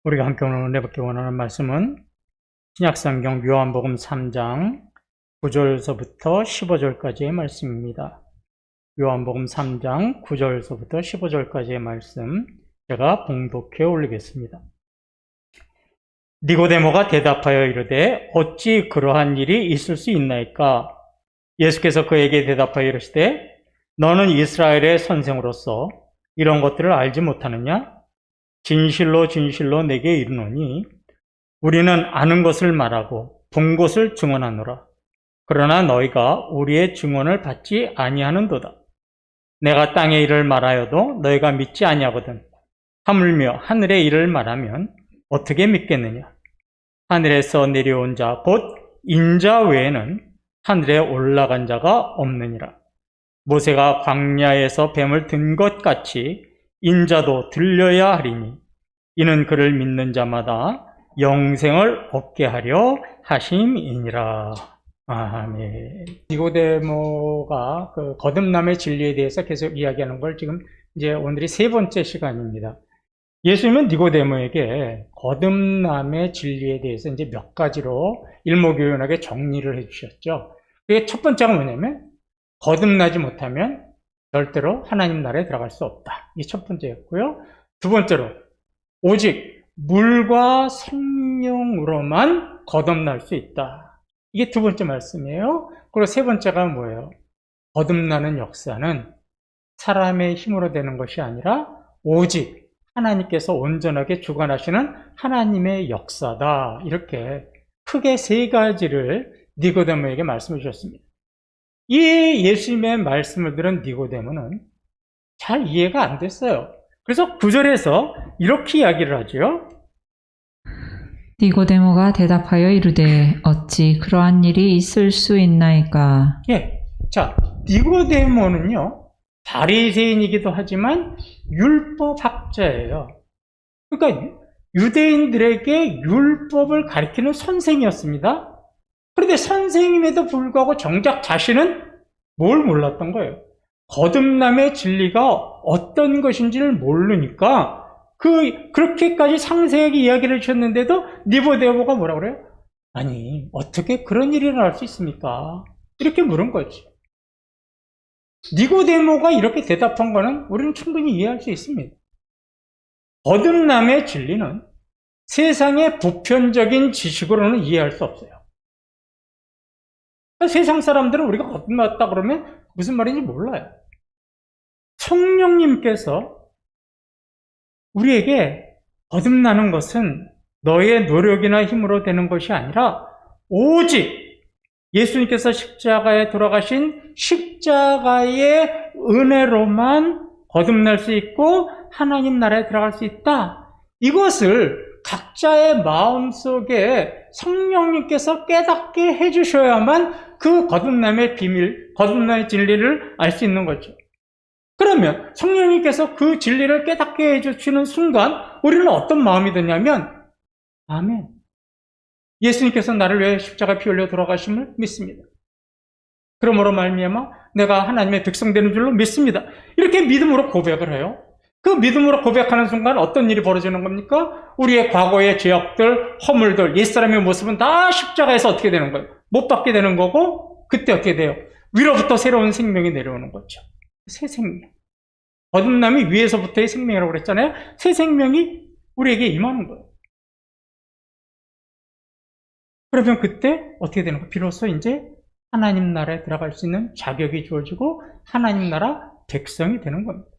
우리가 함께 오늘 은혜받기 원하는 말씀은 신약성경 요한복음 3장 9절서부터 15절까지의 말씀입니다. 요한복음 3장 9절서부터 15절까지의 말씀 제가 봉독해 올리겠습니다. 니고데모가 대답하여 이르되 어찌 그러한 일이 있을 수 있나이까? 예수께서 그에게 대답하여 이르시되 너는 이스라엘의 선생으로서 이런 것들을 알지 못하느냐? 진실로 진실로 내게 이르노니 우리는 아는 것을 말하고 본 것을 증언하노라. 그러나 너희가 우리의 증언을 받지 아니하는도다. 내가 땅의 일을 말하여도 너희가 믿지 아니하거든. 하물며 하늘의 일을 말하면 어떻게 믿겠느냐? 하늘에서 내려온 자 곧 인자 외에는 하늘에 올라간 자가 없느니라. 모세가 광야에서 뱀을 든 것 같이 인자도 들려야 하리니 이는 그를 믿는 자마다 영생을 얻게 하려 하심이니라. 아멘. 니고데모가 그 거듭남의 진리에 대해서 계속 이야기하는 걸 지금 이제 오늘이 세 번째 시간입니다. 예수님은 니고데모에게 거듭남의 진리에 대해서 이제 몇 가지로 일목요연하게 정리를 해주셨죠. 그게 첫 번째가 뭐냐면 거듭나지 못하면 절대로 하나님 나라에 들어갈 수 없다. 이게 첫 번째였고요. 두 번째로 오직 물과 생명으로만 거듭날 수 있다. 이게 두 번째 말씀이에요. 그리고 세 번째가 뭐예요? 거듭나는 역사는 사람의 힘으로 되는 것이 아니라 오직 하나님께서 온전하게 주관하시는 하나님의 역사다. 이렇게 크게 세 가지를 니고데모에게 말씀해 주셨습니다. 이 예수님의 말씀을 들은 니고데모는 잘 이해가 안 됐어요. 그래서 9절에서 이렇게 이야기를 하죠. 니고데모가 대답하여 이르되 어찌 그러한 일이 있을 수 있나이까? 예. 자, 니고데모는요, 바리새인이기도 하지만 율법학자예요. 그러니까 유대인들에게 율법을 가르치는 선생이었습니다. 그런데 선생님에도 불구하고 정작 자신은 뭘 몰랐던 거예요? 거듭남의 진리가 어떤 것인지를 모르니까 그렇게까지 상세하게 이야기를 해주셨는데도 니고데모가 뭐라 그래요? 아니, 어떻게 그런 일이 일어날 수 있습니까? 이렇게 물은 거지. 니고데모가 이렇게 대답한 거는 우리는 충분히 이해할 수 있습니다. 거듭남의 진리는 세상의 보편적인 지식으로는 이해할 수 없어요. 세상 사람들은 우리가 거듭났다 그러면 무슨 말인지 몰라요. 성령님께서 우리에게 거듭나는 것은 너의 노력이나 힘으로 되는 것이 아니라 오직 예수님께서 십자가에 돌아가신 십자가의 은혜로만 거듭날 수 있고 하나님 나라에 들어갈 수 있다. 이것을 각자의 마음속에 성령님께서 깨닫게 해주셔야만 그 거듭남의 비밀, 거듭남의 진리를 알 수 있는 거죠. 그러면 성령님께서 그 진리를 깨닫게 해주시는 순간 우리는 어떤 마음이 드냐면 아멘. 예수님께서 나를 위해 십자가 피 흘려 돌아가심을 믿습니다. 그러므로 말미암아 내가 하나님의 백성 되는 줄로 믿습니다. 이렇게 믿음으로 고백을 해요. 그 믿음으로 고백하는 순간 어떤 일이 벌어지는 겁니까? 우리의 과거의 죄악들, 허물들, 옛사람의 모습은 다 십자가에서 어떻게 되는 거예요? 못 받게 되는 거고 그때 어떻게 돼요? 위로부터 새로운 생명이 내려오는 거죠. 새 생명. 거듭남이 위에서부터의 생명이라고 그랬잖아요. 새 생명이 우리에게 임하는 거예요. 그러면 그때 어떻게 되는 거예요? 비로소 이제 하나님 나라에 들어갈 수 있는 자격이 주어지고 하나님 나라 백성이 되는 겁니다.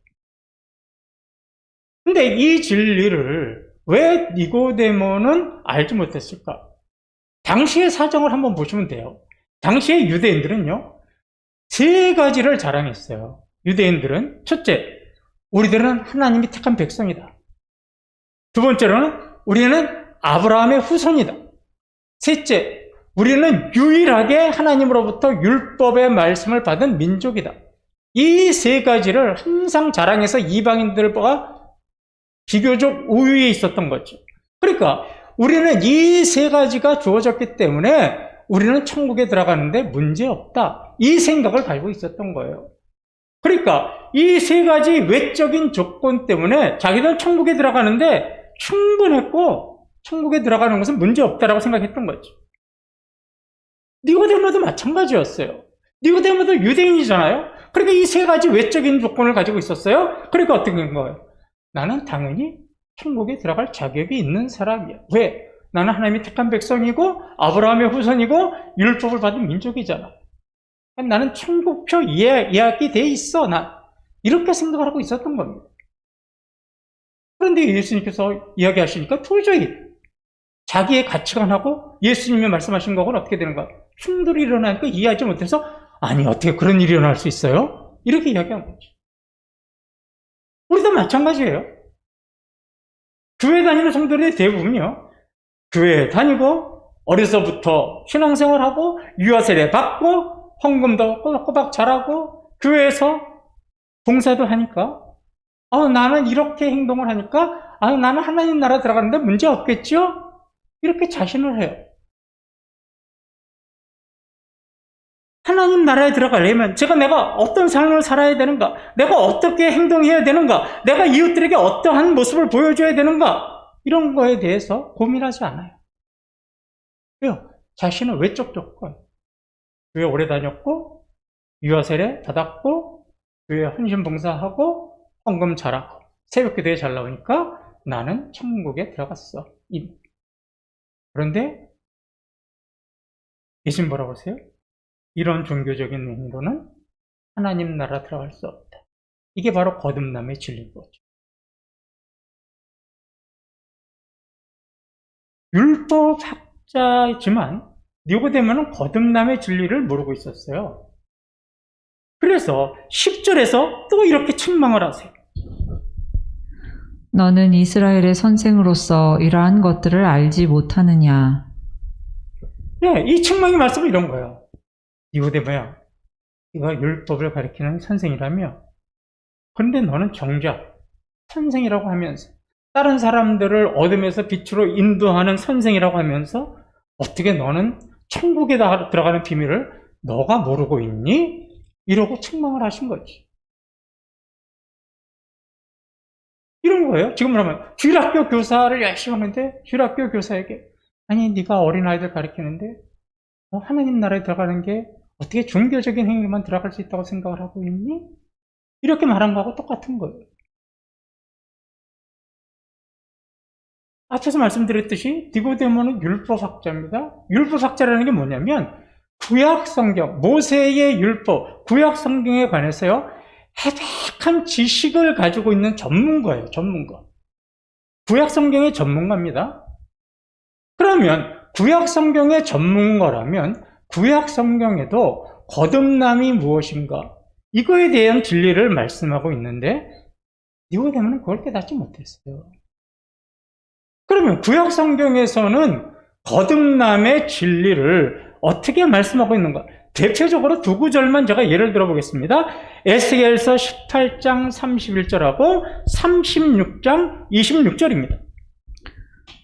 근데 이 진리를 왜 니고데모는 알지 못했을까? 당시의 사정을 한번 보시면 돼요. 당시의 유대인들은요, 세 가지를 자랑했어요. 유대인들은 첫째, 우리들은 하나님이 택한 백성이다. 두 번째로는 우리는 아브라함의 후손이다. 셋째, 우리는 유일하게 하나님으로부터 율법의 말씀을 받은 민족이다. 이 세 가지를 항상 자랑해서 이방인들과 비교적 우위에 있었던 거죠. 그러니까 우리는 이 세 가지가 주어졌기 때문에 우리는 천국에 들어가는데 문제없다. 이 생각을 가지고 있었던 거예요. 그러니까 이 세 가지 외적인 조건 때문에 자기들은 천국에 들어가는데 충분했고 천국에 들어가는 것은 문제 없다라고 생각했던 거죠. 니고데모도 마찬가지였어요. 니고데모도 유대인이잖아요. 그러니까 이 세 가지 외적인 조건을 가지고 있었어요. 그러니까 어떻게 된 거예요? 나는 당연히 천국에 들어갈 자격이 있는 사람이야. 왜? 나는 하나님의 택한 백성이고 아브라함의 후손이고 율법을 받은 민족이잖아. 나는 천국표 예약이 돼 있어. 나 이렇게 생각을 하고 있었던 겁니다. 그런데 예수님께서 이야기하시니까 도저히 자기의 가치관하고 예수님이 말씀하신 거하고는 어떻게 되는가? 충돌이 일어나니까 이해하지 못해서 아니 어떻게 그런 일이 일어날 수 있어요? 이렇게 이야기한 거죠. 우리도 마찬가지예요. 교회 다니는 성도들의 대부분이요. 교회에 다니고 어려서부터 신앙생활하고 유아세례 받고 헌금도 꼬박꼬박 잘하고 교회에서 봉사도 하니까 나는 이렇게 행동을 하니까 나는 하나님 나라 들어가는데 문제 없겠죠? 이렇게 자신을 해요. 하나님 나라에 들어가려면 내가 어떤 삶을 살아야 되는가? 내가 어떻게 행동해야 되는가? 내가 이웃들에게 어떠한 모습을 보여줘야 되는가? 이런 거에 대해서 고민하지 않아요. 왜요? 자신은 외적 조건, 교회 오래 다녔고 유아세례 받았고 교회 헌신봉사하고 헌금 잘하고 새벽기도에 잘 나오니까 나는 천국에 들어갔어. 그런데 예수님 뭐라고 하세요? 이런 종교적인 의미로는 하나님 나라 들어갈 수 없다. 이게 바로 거듭남의 진리인 거죠. 율법학자이지만 니고데모는 거듭남의 진리를 모르고 있었어요. 그래서 10절에서 또 이렇게 책망을 하세요. 너는 이스라엘의 선생으로서 이러한 것들을 알지 못하느냐? 네, 이 책망의 말씀은 이런 거예요. 니고데모야, 네가 율법을 가리키는 선생이라며, 그런데 너는 정작 선생이라고 하면서 다른 사람들을 어둠에서 빛으로 인도하는 선생이라고 하면서 어떻게 너는 천국에 들어가는 비밀을 너가 모르고 있니? 이러고 책망을 하신 거지. 이런 거예요. 지금 그러면 주일학교 교사를 열심히 하는데 주일학교 교사에게 아니 네가 어린아이들 가르치는데 하나님 나라에 들어가는 게 어떻게 종교적인 행위만 들어갈 수 있다고 생각을 하고 있니? 이렇게 말한 거하고 똑같은 거예요. 앞에서 말씀드렸듯이 니고데모는 율법학자입니다. 율법학자라는 게 뭐냐면 구약성경, 모세의 율법, 구약성경에 관해서요 해박한 지식을 가지고 있는 전문가예요. 전문가. 구약성경의 전문가입니다. 그러면 구약성경의 전문가라면 구약성경에도 거듭남이 무엇인가 이거에 대한 진리를 말씀하고 있는데 니고데모는 그걸 깨닫지 못했어요. 그러면 구약성경에서는 거듭남의 진리를 어떻게 말씀하고 있는가? 대표적으로 두 구절만 제가 예를 들어보겠습니다. 에스겔서 18장 31절하고 36장 26절입니다.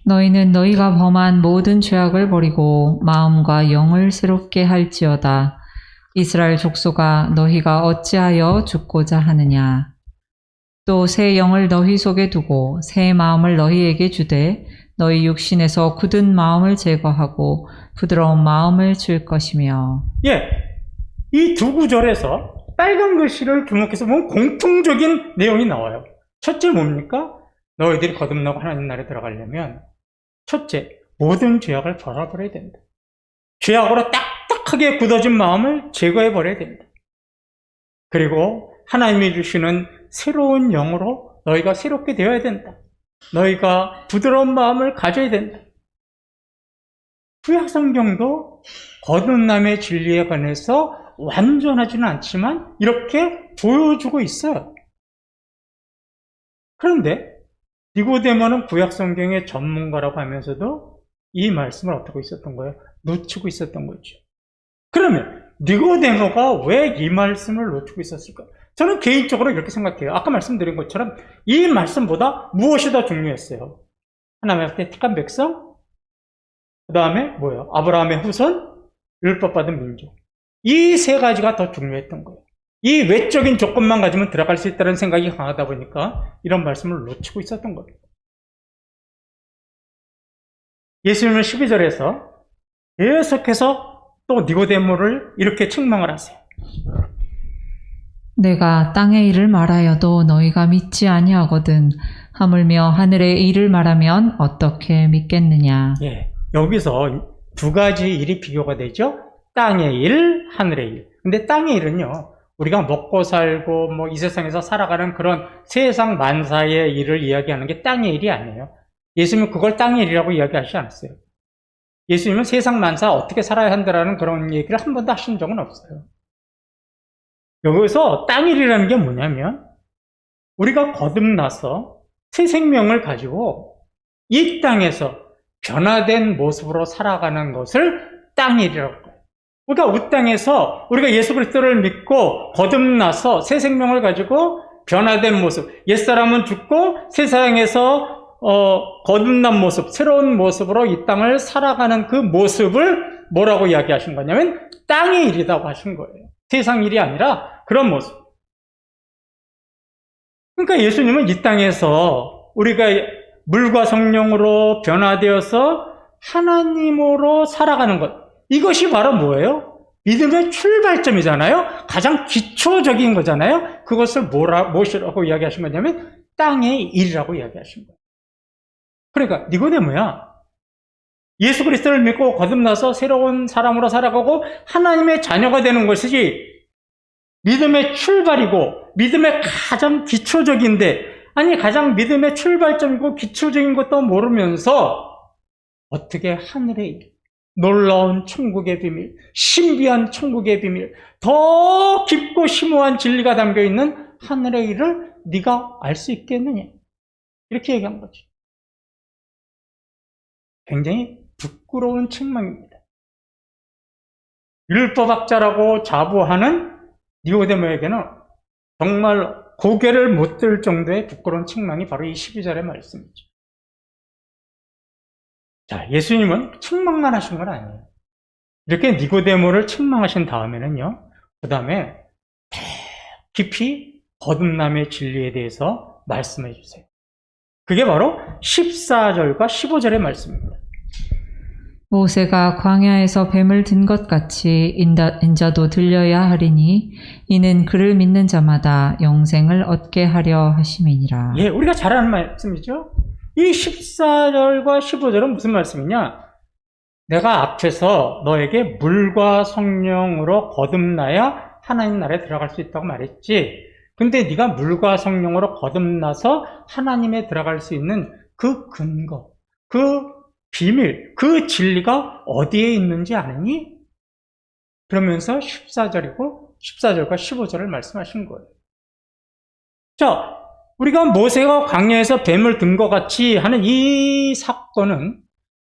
너희는 너희가 범한 모든 죄악을 버리고 마음과 영을 새롭게 할지어다. 이스라엘 족속아 너희가 어찌하여 죽고자 하느냐. 또 새 영을 너희 속에 두고 새 마음을 너희에게 주되 너희 육신에서 굳은 마음을 제거하고 부드러운 마음을 줄 것이며. 예, 이 두 구절에서 빨간 글씨를 주목해서 보면 공통적인 내용이 나와요. 첫째 뭡니까? 너희들이 거듭나고 하나님 나라에 들어가려면 첫째, 모든 죄악을 벌어버려야 된다. 죄악으로 딱딱하게 굳어진 마음을 제거해버려야 된다. 그리고 하나님이 주시는 새로운 영으로 너희가 새롭게 되어야 된다. 너희가 부드러운 마음을 가져야 된다. 구약성경도 거듭남의 진리에 관해서 완전하지는 않지만 이렇게 보여주고 있어요. 그런데 니고데모는 구약성경의 전문가라고 하면서도 이 말씀을 어떻게 있었던 거예요? 놓치고 있었던 거죠. 그러면 니고데모가 왜 이 말씀을 놓치고 있었을까? 저는 개인적으로 이렇게 생각해요. 아까 말씀드린 것처럼 이 말씀보다 무엇이 더 중요했어요? 하나님 앞에 택한 백성, 그 다음에 뭐예요? 아브라함의 후손, 율법 받은 민족. 이 세 가지가 더 중요했던 거예요. 이 외적인 조건만 가지면 들어갈 수 있다는 생각이 강하다 보니까 이런 말씀을 놓치고 있었던 겁니다. 예수님은 12절에서 계속해서 또 니고데모를 이렇게 책망을 하세요. 내가 땅의 일을 말하여도 너희가 믿지 아니하거든 하물며 하늘의 일을 말하면 어떻게 믿겠느냐. 예, 여기서 두 가지 일이 비교가 되죠. 땅의 일, 하늘의 일. 근데 땅의 일은요, 우리가 먹고 살고 뭐 이 세상에서 살아가는 그런 세상 만사의 일을 이야기하는 게 땅의 일이 아니에요. 예수님은 그걸 땅의 일이라고 이야기하지 않았어요. 예수님은 세상 만사 어떻게 살아야 한다라는 그런 얘기를 한 번도 하신 적은 없어요. 여기서 땅의 일이라는 게 뭐냐면 우리가 거듭나서 새 생명을 가지고 이 땅에서 변화된 모습으로 살아가는 것을 땅의 일이라고 해요. 그러니까 이 땅에서 우리가 예수 그리스도를 믿고 거듭나서 새 생명을 가지고 변화된 모습, 옛사람은 죽고 세상에서 거듭난 모습, 새로운 모습으로 이 땅을 살아가는 그 모습을 뭐라고 이야기하신 거냐면 땅의 일이라고 하신 거예요. 세상 일이 아니라 그런 모습. 그러니까 예수님은 이 땅에서 우리가 물과 성령으로 변화되어서 하나님으로 살아가는 것, 이것이 바로 뭐예요? 믿음의 출발점이잖아요. 가장 기초적인 거잖아요. 그것을 무엇이라고 이야기하신 거냐면 땅의 일이라고 이야기하신 거예요. 그러니까 니고데모야, 예수 그리스도를 믿고 거듭나서 새로운 사람으로 살아가고 하나님의 자녀가 되는 것이지 믿음의 출발이고 믿음의 가장 기초적인데, 아니 가장 믿음의 출발점이고 기초적인 것도 모르면서 어떻게 하늘의 일, 놀라운 천국의 비밀, 신비한 천국의 비밀, 더 깊고 심오한 진리가 담겨있는 하늘의 일을 네가 알 수 있겠느냐, 이렇게 얘기한 거죠. 굉장히 부끄러운 책망입니다. 율법학자라고 자부하는 니고데모에게는 정말 고개를 못 들 정도의 부끄러운 책망이 바로 이 12절의 말씀이죠. 자, 예수님은 책망만 하신 건 아니에요. 이렇게 니고데모를 책망하신 다음에는요, 그 다음에 깊이 거듭남의 진리에 대해서 말씀해 주세요. 그게 바로 14절과 15절의 말씀입니다. 모세가 광야에서 뱀을 든 것 같이 인자도 들려야 하리니 이는 그를 믿는 자마다 영생을 얻게 하려 하심이니라. 예, 우리가 잘 아는 말씀이죠. 이 14절과 15절은 무슨 말씀이냐? 내가 앞에서 너에게 물과 성령으로 거듭나야 하나님 나라에 들어갈 수 있다고 말했지. 근데 네가 물과 성령으로 거듭나서 하나님에 들어갈 수 있는 그 근거, 그 비밀, 그 진리가 어디에 있는지 아느니? 그러면서 14절과 15절을 말씀하신 거예요. 자, 우리가 모세가 광야에서 뱀을 든 것 같이 하는 이 사건은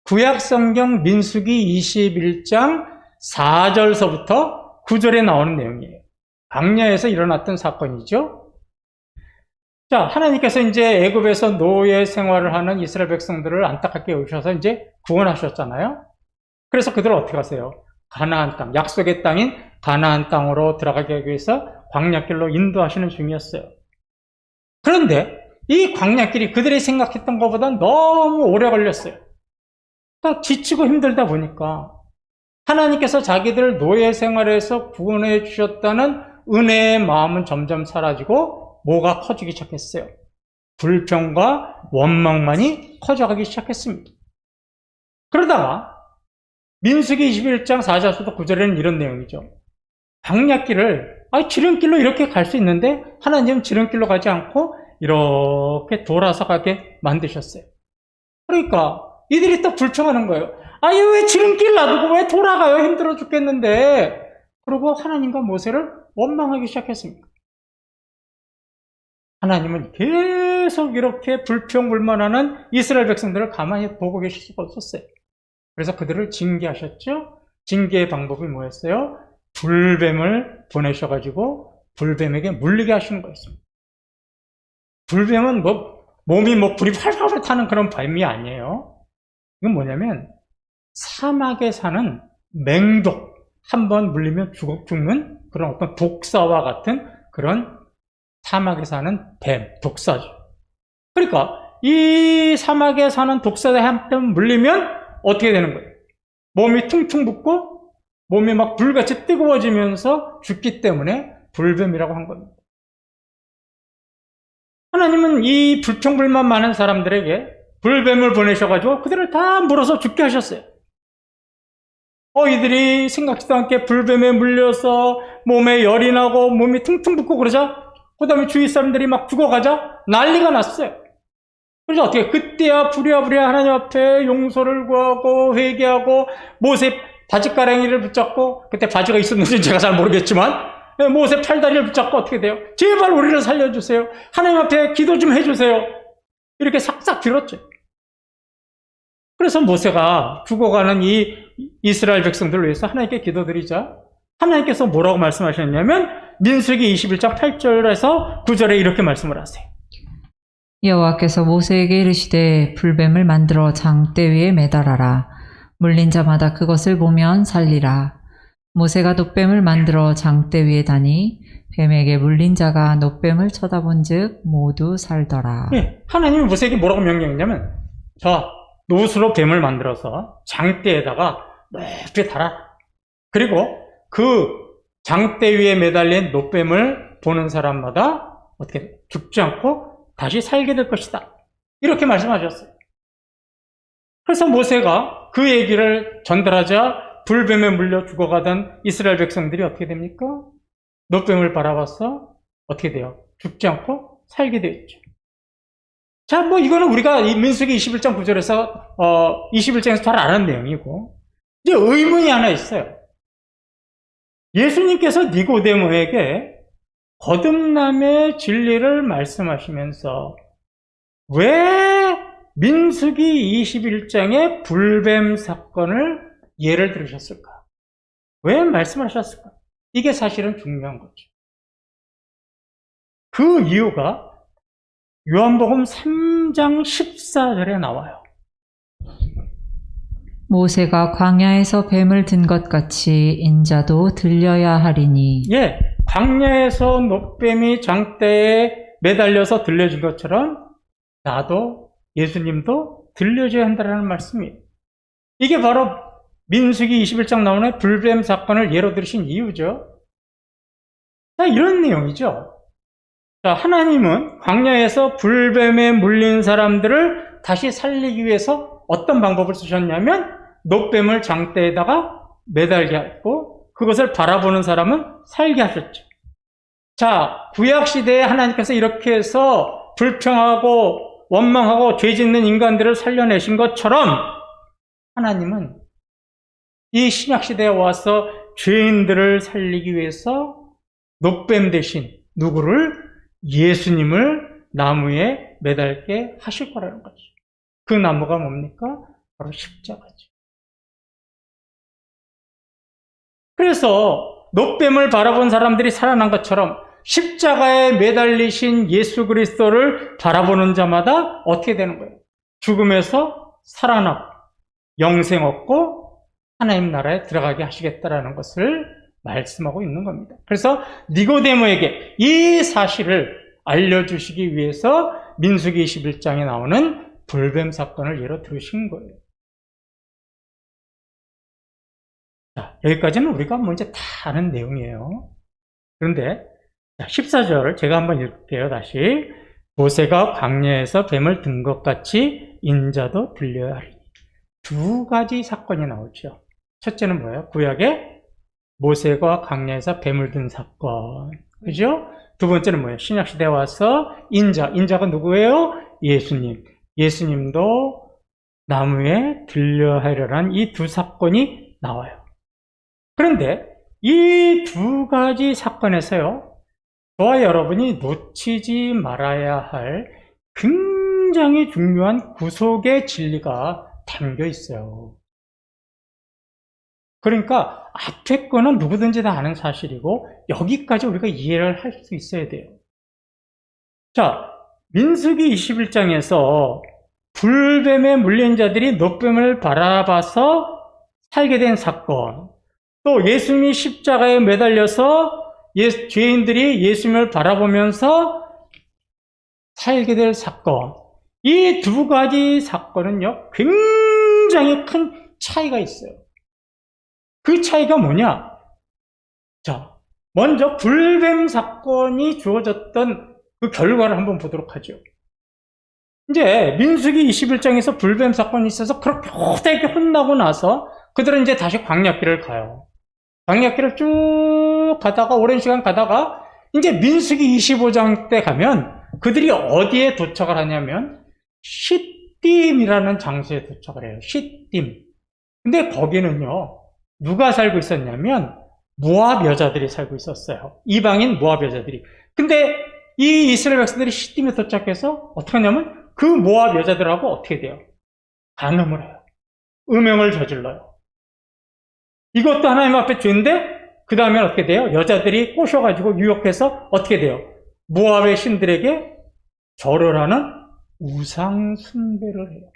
구약성경 민수기 21장 4절서부터 9절에 나오는 내용이에요. 광야에서 일어났던 사건이죠. 자, 하나님께서 이제 애굽에서 노예 생활을 하는 이스라엘 백성들을 안타깝게 오셔서 이제 구원하셨잖아요. 그래서 그들을 어떻게 하세요? 가나안 땅, 약속의 땅인 가나안 땅으로 들어가기 위해서 광야길로 인도하시는 중이었어요. 그런데 이 광야길이 그들이 생각했던 것보다 너무 오래 걸렸어요. 그러니까 지치고 힘들다 보니까 하나님께서 자기들 노예 생활에서 구원해 주셨다는 은혜의 마음은 점점 사라지고 뭐가 커지기 시작했어요? 불평과 원망만이 커져가기 시작했습니다. 그러다가 민수기 21장 4절부터 9절에는 이런 내용이죠. 광야길을 지름길로 이렇게 갈 수 있는데 하나님은 지름길로 가지 않고 이렇게 돌아서 가게 만드셨어요. 그러니까 이들이 또 불평하는 거예요. 왜 지름길 놔두고 왜 돌아가요? 힘들어 죽겠는데. 그리고 하나님과 모세를 원망하기 시작했습니다. 하나님은 계속 이렇게 불평불만하는 이스라엘 백성들을 가만히 보고 계실 수가 없었어요. 그래서 그들을 징계하셨죠. 징계의 방법이 뭐였어요? 불뱀을 보내셔가지고 불뱀에게 물리게 하시는 거였습니다. 불뱀은 몸이 불이 활활 타는 그런 뱀이 아니에요. 이건 뭐냐면 사막에 사는 맹독, 한번 물리면 죽는 그런 어떤 독사와 같은 그런 사막에 사는 뱀, 독사죠. 그러니까 이 사막에 사는 독사에 한번 물리면 어떻게 되는 거예요? 몸이 퉁퉁 붓고 몸이 막 불같이 뜨거워지면서 죽기 때문에 불뱀이라고 한 겁니다. 하나님은 이 불평불만 많은 사람들에게 불뱀을 보내셔가지고 그들을 다 물어서 죽게 하셨어요. 이들이 생각지도 않게 불뱀에 물려서 몸에 열이 나고 몸이 퉁퉁 붓고 그러자 그 다음에 주위 사람들이 막 죽어가자 난리가 났어요. 그래서 어떻게 그때야 부랴부랴 하나님 앞에 용서를 구하고 회개하고 모세 바지가랑이를 붙잡고, 그때 바지가 있었는지 제가 잘 모르겠지만 모세 팔다리를 붙잡고 어떻게 돼요? 제발 우리를 살려주세요. 하나님 앞에 기도 좀 해주세요. 이렇게 싹싹 빌었죠. 그래서 모세가 죽어가는 이 이스라엘 백성들을 위해서 하나님께 기도드리자 하나님께서 뭐라고 말씀하셨냐면 민수기 21장 8절에서 9절에 이렇게 말씀을 하세요. 여호와께서 모세에게 이르시되 불뱀을 만들어 장대 위에 매달아라. 물린 자마다 그것을 보면 살리라. 모세가 놋뱀을 만들어 장대 위에 다니 뱀에게 물린 자가 놋뱀을 쳐다본 즉 모두 살더라. 네, 하나님이 모세에게 뭐라고 명령했냐면 자, 놋으로 뱀을 만들어서 장대에다가 높이 달아라. 그리고 그 장대 위에 매달린 놋뱀을 보는 사람마다 어떻게 죽지 않고 다시 살게 될 것이다. 이렇게 말씀하셨어요. 그래서 모세가 그 얘기를 전달하자 불뱀에 물려 죽어가던 이스라엘 백성들이 어떻게 됩니까? 놋뱀을 바라봐서 어떻게 돼요? 죽지 않고 살게 되었죠. 자, 이거는 우리가 이 민수기 21장 9절에서 21장에서 잘 아는 내용이고, 이제 의문이 하나 있어요. 예수님께서 니고데모에게 거듭남의 진리를 말씀하시면서 왜 민수기 21장의 불뱀 사건을 예를 들으셨을까? 왜 말씀하셨을까? 이게 사실은 중요한 거죠. 그 이유가 요한복음 3장 14절에 나와요. 모세가 광야에서 뱀을 든 것 같이 인자도 들려야 하리니. 예, 광야에서 놋뱀이 장대에 매달려서 들려진 것처럼 나도 예수님도 들려줘야 한다는 말씀이에요. 이게 바로 민수기 21장 나오는 불뱀 사건을 예로 들으신 이유죠. 자, 이런 내용이죠. 자, 하나님은 광야에서 불뱀에 물린 사람들을 다시 살리기 위해서 어떤 방법을 쓰셨냐면 놋뱀을 장대에다가 매달게 했고 그것을 바라보는 사람은 살게 하셨죠. 자, 구약시대에 하나님께서 이렇게 해서 불평하고 원망하고 죄 짓는 인간들을 살려내신 것처럼 하나님은 이 신약시대에 와서 죄인들을 살리기 위해서 놋뱀 대신 누구를? 예수님을 나무에 매달게 하실 거라는 거죠. 그 나무가 뭡니까? 바로 십자가죠. 그래서 놋뱀을 바라본 사람들이 살아난 것처럼 십자가에 매달리신 예수 그리스도를 바라보는 자마다 어떻게 되는 거예요? 죽음에서 살아나고 영생 얻고 하나님 나라에 들어가게 하시겠다라는 것을 말씀하고 있는 겁니다. 그래서 니고데모에게 이 사실을 알려주시기 위해서 민수기 21장에 나오는 불뱀 사건을 예로 들으신 거예요. 자, 여기까지는 우리가 이제 다 아는 내용이에요. 그런데 14절 제가 한번 읽을게요. 다시. 모세가 광야에서 뱀을 든 것 같이 인자도 들려야 하리니. 두 가지 사건이 나오죠. 첫째는 뭐예요? 구약에 모세가 광야에서 뱀을 든 사건. 그죠? 두 번째는 뭐예요? 신약시대에 와서 인자가 누구예요? 예수님. 예수님도 나무에 들려하려는 이 두 사건이 나와요. 그런데 이 두 가지 사건에서요, 저와 여러분이 놓치지 말아야 할 굉장히 중요한 구속의 진리가 담겨 있어요. 그러니까 앞에 거는 누구든지 다 아는 사실이고 여기까지 우리가 이해를 할 수 있어야 돼요. 자, 민수기 21장에서 불뱀에 물린 자들이 놋뱀을 바라봐서 살게 된 사건, 또 예수님이 십자가에 매달려서 죄인들이 예수님을 바라보면서 살게 될 사건, 이 두 가지 사건은요 굉장히 굉장히 큰 차이가 있어요. 그 차이가 뭐냐? 자, 먼저 불뱀 사건이 주어졌던 그 결과를 한번 보도록 하죠. 이제 민수기 21장에서 불뱀 사건이 있어서 그렇게 호되게 혼나고 나서 그들은 이제 다시 광야길을 가요. 광야길을 쭉 가다가 오랜 시간 가다가 이제 민수기 25장 때 가면 그들이 어디에 도착을 하냐면 시딤이라는 장소에 도착을 해요. 시딤. 근데 거기는요, 누가 살고 있었냐면 모압 여자들이 살고 있었어요. 이방인 모압 여자들이. 근데 이 이스라엘 백성들이 시딤에 도착해서 어떻게 하냐면 그 모압 여자들하고 어떻게 돼요? 간음을 해요. 음행을 저질러요. 이것도 하나님 앞에 죄인데 그 다음에 어떻게 돼요? 여자들이 꼬셔가지고 유혹해서 어떻게 돼요? 모압의 신들에게 절을 하는 우상 숭배를 해요.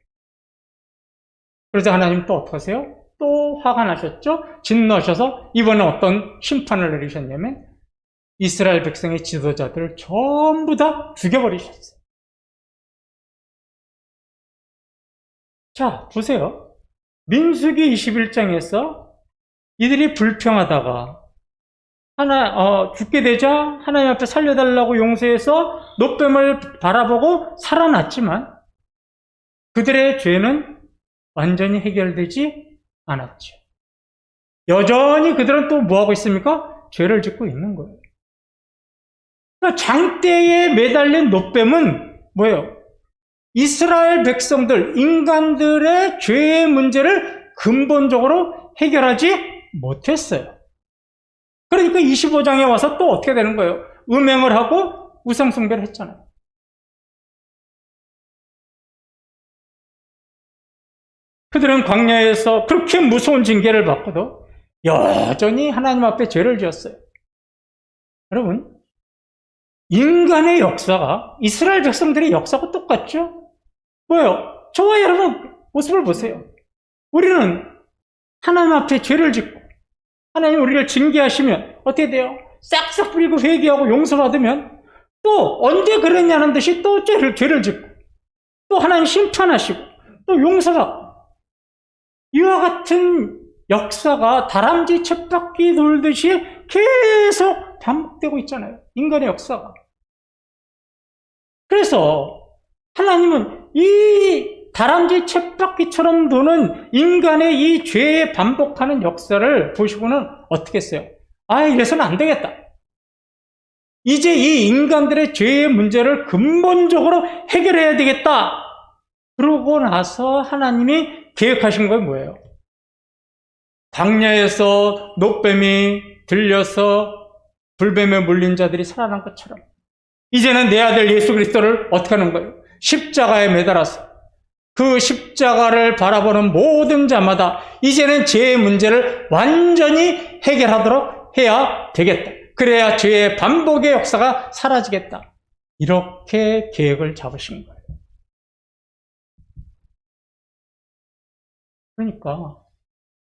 그래서 하나님 또 어떻게 하세요? 또 화가 나셨죠? 진노하셔서 이번에 어떤 심판을 내리셨냐면 이스라엘 백성의 지도자들을 전부 다 죽여버리셨어요. 자, 보세요. 민수기 21장에서 이들이 불평하다가 죽게 되자 하나님 앞에 살려달라고 용서해서 노뱀을 바라보고 살아났지만 그들의 죄는 완전히 해결되지 않았죠. 여전히 그들은 또 뭐하고 있습니까? 죄를 짓고 있는 거예요. 그러니까 장대에 매달린 노뱀은 뭐예요? 이스라엘 백성들, 인간들의 죄의 문제를 근본적으로 해결하지 못했어요. 그러니까 25장에 와서 또 어떻게 되는 거예요? 음행을 하고 우상숭배를 했잖아요. 그들은 광야에서 그렇게 무서운 징계를 받고도 여전히 하나님 앞에 죄를 지었어요. 여러분, 인간의 역사가 이스라엘 백성들의 역사가 똑같죠? 뭐예요? 저와 여러분 모습을 보세요. 우리는 하나님 앞에 죄를 짓고 하나님 우리를 징계하시면 어떻게 돼요? 싹싹 뿌리고 회개하고 용서받으면 또 언제 그랬냐는 듯이 또 죄를 짓고 또 하나님 심판하시고 또 용서받고 이와 같은 역사가 다람쥐 쳇바퀴 돌듯이 계속 반복되고 있잖아요. 인간의 역사가. 그래서 하나님은 이 다람쥐 쳇바퀴처럼 도는 인간의 이 죄에 반복하는 역사를 보시고는 어떻게 했어요? 이래서는 안 되겠다. 이제 이 인간들의 죄의 문제를 근본적으로 해결해야 되겠다. 그러고 나서 하나님이 계획하신 건 뭐예요? 광야에서 노뱀이 들려서 불뱀에 물린 자들이 살아난 것처럼 이제는 내 아들 예수 그리스도를 어떻게 하는 거예요? 십자가에 매달아서 그 십자가를 바라보는 모든 자마다 이제는 죄의 문제를 완전히 해결하도록 해야 되겠다. 그래야 죄의 반복의 역사가 사라지겠다. 이렇게 계획을 잡으신 거예요. 그러니까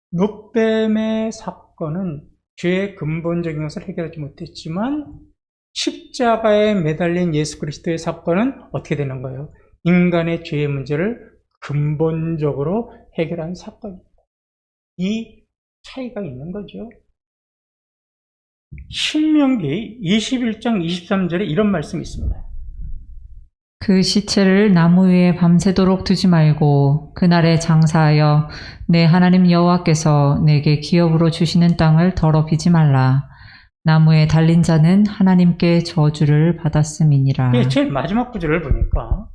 노뱀의 사건은 죄의 근본적인 것을 해결하지 못했지만 십자가에 매달린 예수 그리스도의 사건은 어떻게 되는 거예요? 인간의 죄의 문제를 근본적으로 해결한 사건입니다. 이 차이가 있는 거죠. 신명기 21장 23절에 이런 말씀이 있습니다. 그 시체를 나무 위에 밤새도록 두지 말고 그날에 장사하여 내 하나님 여호와께서 내게 기업으로 주시는 땅을 더럽히지 말라. 나무에 달린 자는 하나님께 저주를 받았음이니라. 제일 마지막 구절을 보니까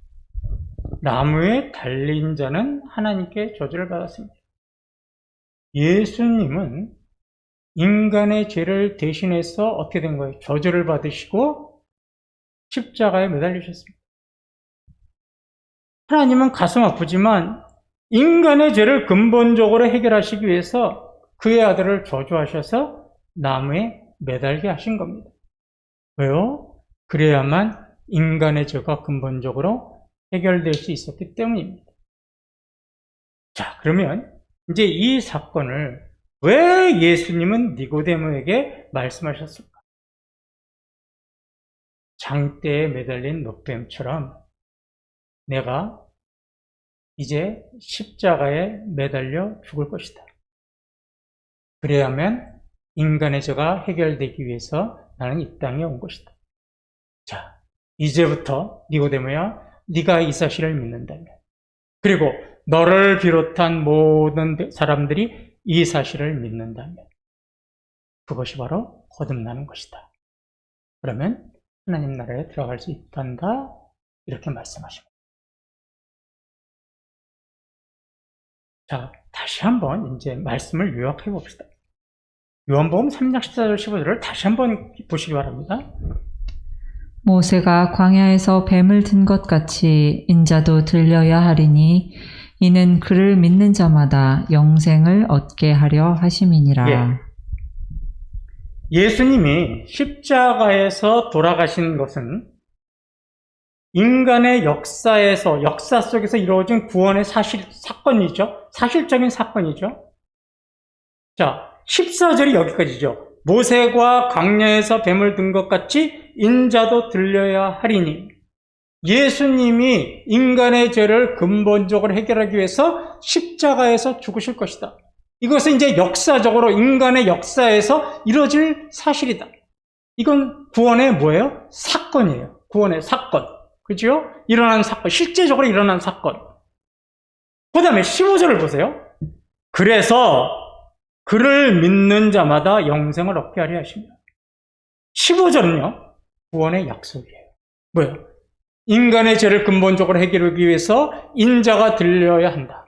나무에 달린 자는 하나님께 저주를 받았습니다. 예수님은 인간의 죄를 대신해서 어떻게 된 거예요? 저주를 받으시고 십자가에 매달리셨습니다. 하나님은 가슴 아프지만 인간의 죄를 근본적으로 해결하시기 위해서 그의 아들을 저주하셔서 나무에 매달게 하신 겁니다. 왜요? 그래야만 인간의 죄가 근본적으로 해결될 수 있었기 때문입니다. 자, 그러면 이제 이 사건을 왜 예수님은 니고데모에게 말씀하셨을까? 장대에 매달린 노뱀처럼 내가 이제 십자가에 매달려 죽을 것이다. 그래야만 인간의 죄가 해결되기 위해서 나는 이 땅에 온 것이다. 자, 이제부터 니고데모야, 네가 이 사실을 믿는다면, 그리고 너를 비롯한 모든 사람들이 이 사실을 믿는다면 그것이 바로 거듭나는 것이다. 그러면 하나님 나라에 들어갈 수 있단다. 이렇게 말씀하십니다. 자, 다시 한번 이제 말씀을 요약해 봅시다. 요한복음 3장 14절 15절을 다시 한번 보시기 바랍니다. 모세가 광야에서 뱀을 든 것 같이 인자도 들려야 하리니 이는 그를 믿는 자마다 영생을 얻게 하려 하심이니라. 예수님이 십자가에서 돌아가신 것은 인간의 역사 속에서 이루어진 구원의 사건이죠. 사실적인 사건이죠. 자, 14절이 여기까지죠. 모세가 광야에서 뱀을 든 것 같이 인자도 들려야 하리니, 예수님이 인간의 죄를 근본적으로 해결하기 위해서 십자가에서 죽으실 것이다. 이것은 이제 역사적으로 인간의 역사에서 이루어질 사실이다. 이건 구원의 뭐예요? 사건이에요. 구원의 사건. 그죠? 일어난 사건. 실제적으로 일어난 사건. 그 다음에 15절을 보세요. 그래서 그를 믿는 자마다 영생을 얻게 하려 하십니다. 15절은요, 구원의 약속이에요. 뭐예요? 인간의 죄를 근본적으로 해결하기 위해서 인자가 들려야 한다.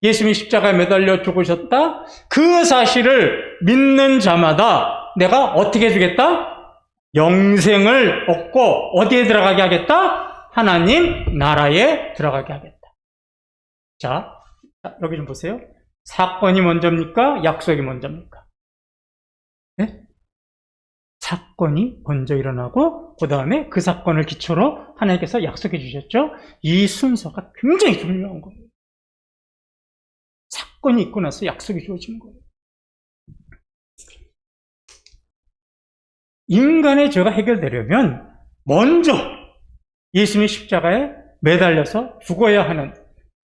예수님이 십자가에 매달려 죽으셨다. 그 사실을 믿는 자마다 내가 어떻게 해주겠다? 영생을 얻고 어디에 들어가게 하겠다? 하나님 나라에 들어가게 하겠다. 자, 여기 좀 보세요. 사건이 먼저입니까? 약속이 먼저입니까? 네? 사건이 먼저 일어나고 그 다음에 그 사건을 기초로 하나님께서 약속해 주셨죠. 이 순서가 굉장히 중요한 거예요. 사건이 있고 나서 약속이 주어진 거예요. 인간의 죄가 해결되려면 먼저 예수님의 십자가에 매달려서 죽어야 하는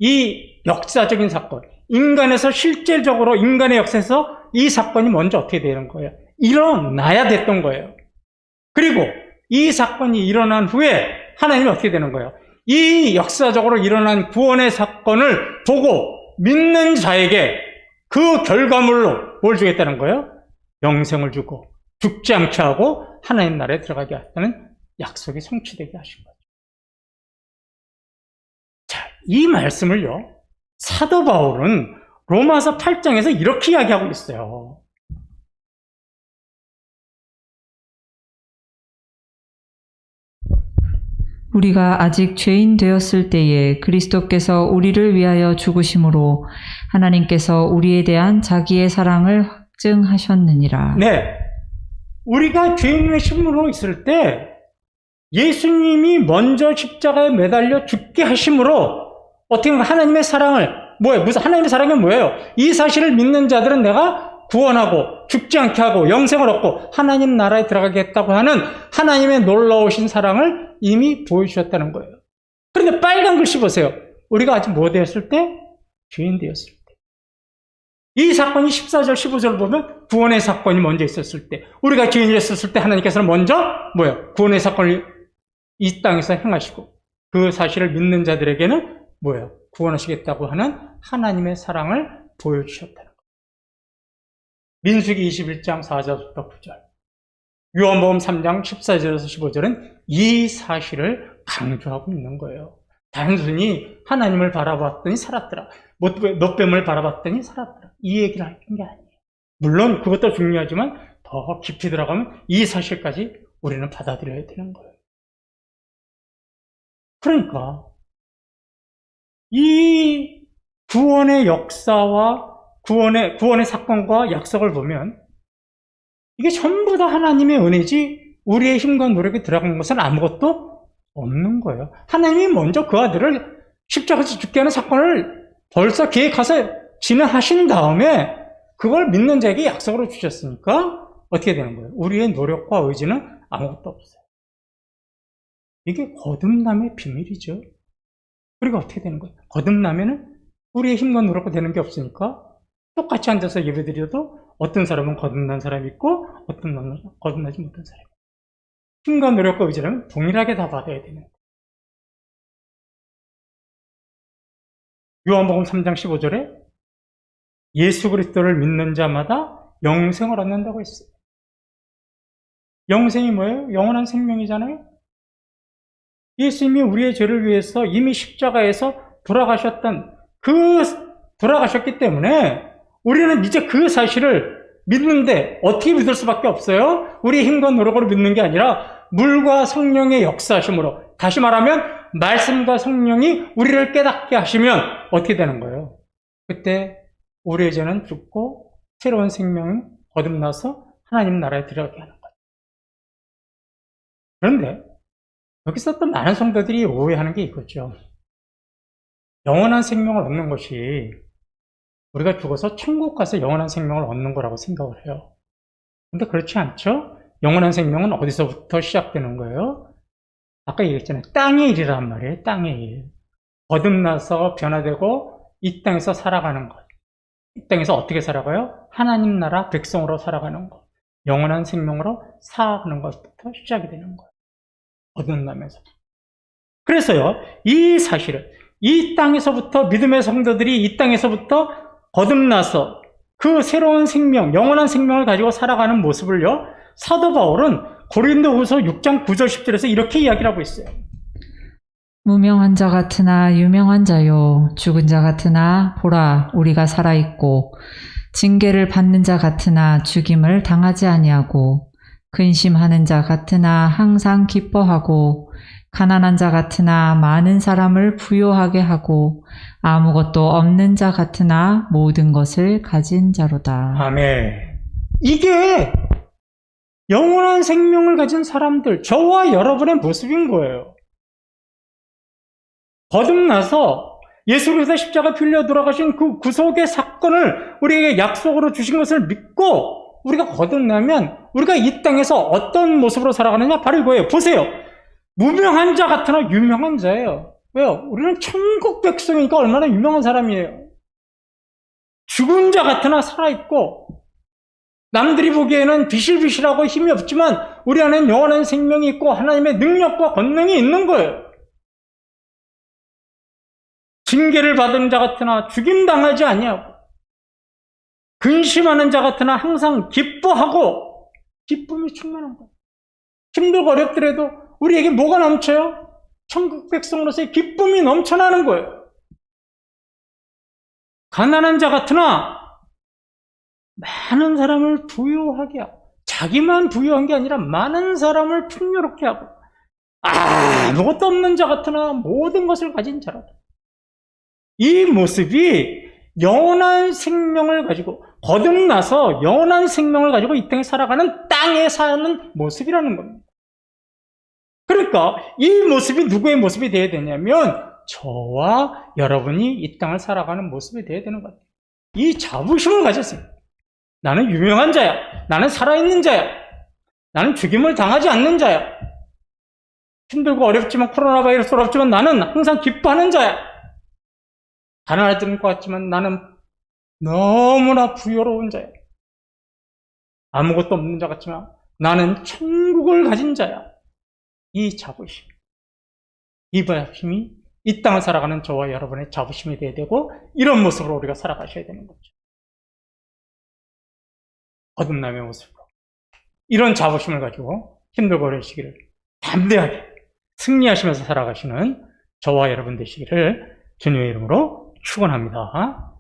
이 역사적인 사건, 인간에서 실질적으로 인간의 역사에서 이 사건이 먼저 어떻게 되는 거예요? 일어나야 됐던 거예요. 그리고 이 사건이 일어난 후에 하나님이 어떻게 되는 거예요? 이 역사적으로 일어난 구원의 사건을 보고 믿는 자에게 그 결과물로 뭘 주겠다는 거예요? 영생을 주고 죽지 않게 하고 하나님 나라에 들어가게 하는 약속이 성취되게 하신 거죠. 자, 이 말씀을요, 사도 바울은 로마서 8장에서 이렇게 이야기하고 있어요. 우리가 아직 죄인 되었을 때에 그리스도께서 우리를 위하여 죽으심으로 하나님께서 우리에 대한 자기의 사랑을 확증하셨느니라. 네, 우리가 죄인의 신분으로 있을 때 예수님이 먼저 십자가에 매달려 죽게 하심으로 어떻게 보면 하나님의 사랑을, 무슨 하나님의 사랑이 뭐예요? 이 사실을 믿는 자들은 내가 구원하고 죽지 않게 하고 영생을 얻고 하나님 나라에 들어가게 했다고 하는 하나님의 놀라우신 사랑을 이미 보여주셨다는 거예요. 그런데 빨간 글씨 보세요. 우리가 아직 뭐 되었을 때? 죄인 되었을 때. 이 사건이 14절, 15절을 보면 구원의 사건이 먼저 있었을 때, 우리가 죄인이었을 때 하나님께서는 먼저 구원의 사건을 이 땅에서 행하시고 그 사실을 믿는 자들에게는 구원하시겠다고 하는 하나님의 사랑을 보여주셨다는 거예요. 민수기 21장 4절부터 9절, 요한복음 3장 14절에서 15절은 이 사실을 강조하고 있는 거예요. 단순히 하나님을 바라봤더니 살았더라, 놋뱀을 바라봤더니 살았더라, 이 얘기를 하는 게 아니에요. 물론 그것도 중요하지만 더 깊이 들어가면 이 사실까지 우리는 받아들여야 되는 거예요. 그러니까 이 구원의 역사와 구원의 사건과 약속을 보면 이게 전부 다 하나님의 은혜지 우리의 힘과 노력이 들어간 것은 아무것도 없는 거예요. 하나님이 먼저 그 아들을 십자가에서 죽게 하는 사건을 벌써 계획해서 진행하신 다음에 그걸 믿는 자에게 약속으로 주셨으니까 어떻게 되는 거예요? 우리의 노력과 의지는 아무것도 없어요. 이게 거듭남의 비밀이죠. 우리가 어떻게 되는 거예요? 거듭나면은 우리의 힘과 노력과 되는 게 없으니까 똑같이 앉아서 예배드려도 어떤 사람은 거듭난 사람이 있고 어떤 사람은 거듭나지 못한 사람이 있고 힘과 노력과 의지는 동일하게 다 받아야 되는 거예요. 요한복음 3장 15절에 예수 그리스도를 믿는 자마다 영생을 얻는다고 했어요. 영생이 뭐예요? 영원한 생명이잖아요. 예수님이 우리의 죄를 위해서 이미 십자가에서 돌아가셨기 때문에 우리는 이제 그 사실을 믿는데 어떻게 믿을 수밖에 없어요? 우리의 힘과 노력으로 믿는 게 아니라 물과 성령의 역사하심으로, 다시 말하면 말씀과 성령이 우리를 깨닫게 하시면 어떻게 되는 거예요? 그때 우리의 죄는 죽고 새로운 생명이 거듭나서 하나님 나라에 들어가게 하는 거예요. 그런데 여기서 또 많은 성도들이 오해하는 게 이거죠. 영원한 생명을 얻는 것이 우리가 죽어서 천국 가서 영원한 생명을 얻는 거라고 생각을 해요. 근데 그렇지 않죠? 영원한 생명은 어디서부터 시작되는 거예요? 아까 얘기했잖아요. 땅의 일이란 말이에요. 땅의 일. 거듭나서 변화되고 이 땅에서 살아가는 것. 이 땅에서 어떻게 살아가요? 하나님 나라 백성으로 살아가는 것. 영원한 생명으로 살아가는 것부터 시작이 되는 거예요. 거듭나면서. 그래서요, 이 사실을, 이 땅에서부터 믿음의 성도들이 이 땅에서부터 거듭나서 그 새로운 생명, 영원한 생명을 가지고 살아가는 모습을요, 사도 바울은 고린도후서 6장 9절 10절에서 이렇게 이야기를 하고 있어요. 무명한 자 같으나 유명한 자요, 죽은 자 같으나 보라 우리가 살아있고, 징계를 받는 자 같으나 죽임을 당하지 아니하고, 근심하는 자 같으나 항상 기뻐하고, 가난한 자 같으나 많은 사람을 부요하게 하고, 아무것도 없는 자 같으나 모든 것을 가진 자로다. 아멘. 이게 영원한 생명을 가진 사람들, 저와 여러분의 모습인 거예요. 거듭나서 예수 그리스도 십자가 빌려 돌아가신 그 구속의 사건을 우리에게 약속으로 주신 것을 믿고 우리가 거듭나면 우리가 이 땅에서 어떤 모습으로 살아가느냐? 바로 이거예요. 보세요. 무명한 자 같으나 유명한 자예요. 왜요? 우리는 천국 백성이니까 얼마나 유명한 사람이에요. 죽은 자 같으나 살아있고 남들이 보기에는 비실비실하고 힘이 없지만 우리 안에는 영원한 생명이 있고 하나님의 능력과 권능이 있는 거예요. 징계를 받은 자 같으나 죽임당하지 아니하고 근심하는 자 같으나 항상 기뻐하고 기쁨이 충만한 거예요. 힘들고 어렵더라도 우리에게 뭐가 넘쳐요? 천국 백성으로서의 기쁨이 넘쳐나는 거예요. 가난한 자 같으나 많은 사람을 부유하게 하고 자기만 부유한 게 아니라 많은 사람을 풍요롭게 하고 아무것도 없는 자 같으나 모든 것을 가진 자라다. 이 모습이 영원한 생명을 가지고 거듭나서 영원한 생명을 가지고 이 땅에 살아가는 땅에 사는 모습이라는 겁니다. 그러니까 이 모습이 누구의 모습이 되어야 되냐면 저와 여러분이 이 땅을 살아가는 모습이 되어야 되는 거예요. 이 자부심을 가졌어요. 나는 유명한 자야. 나는 살아있는 자야. 나는 죽임을 당하지 않는 자야. 힘들고 어렵지만 코로나 바이러스 어렵지만 나는 항상 기뻐하는 자야. 가난할 것 같지만 나는 너무나 부여로운 자야. 아무것도 없는 자 같지만 나는 천국을 가진 자야. 이 자부심, 이 자부심이 이 땅을 살아가는 저와 여러분의 자부심이 되어야 되고 이런 모습으로 우리가 살아가셔야 되는 거죠. 거듭남의 모습으로. 이런 자부심을 가지고 힘들고 어려운 시기를 담대하게 승리하시면서 살아가시는 저와 여러분 되시기를 주님의 이름으로 축원합니다.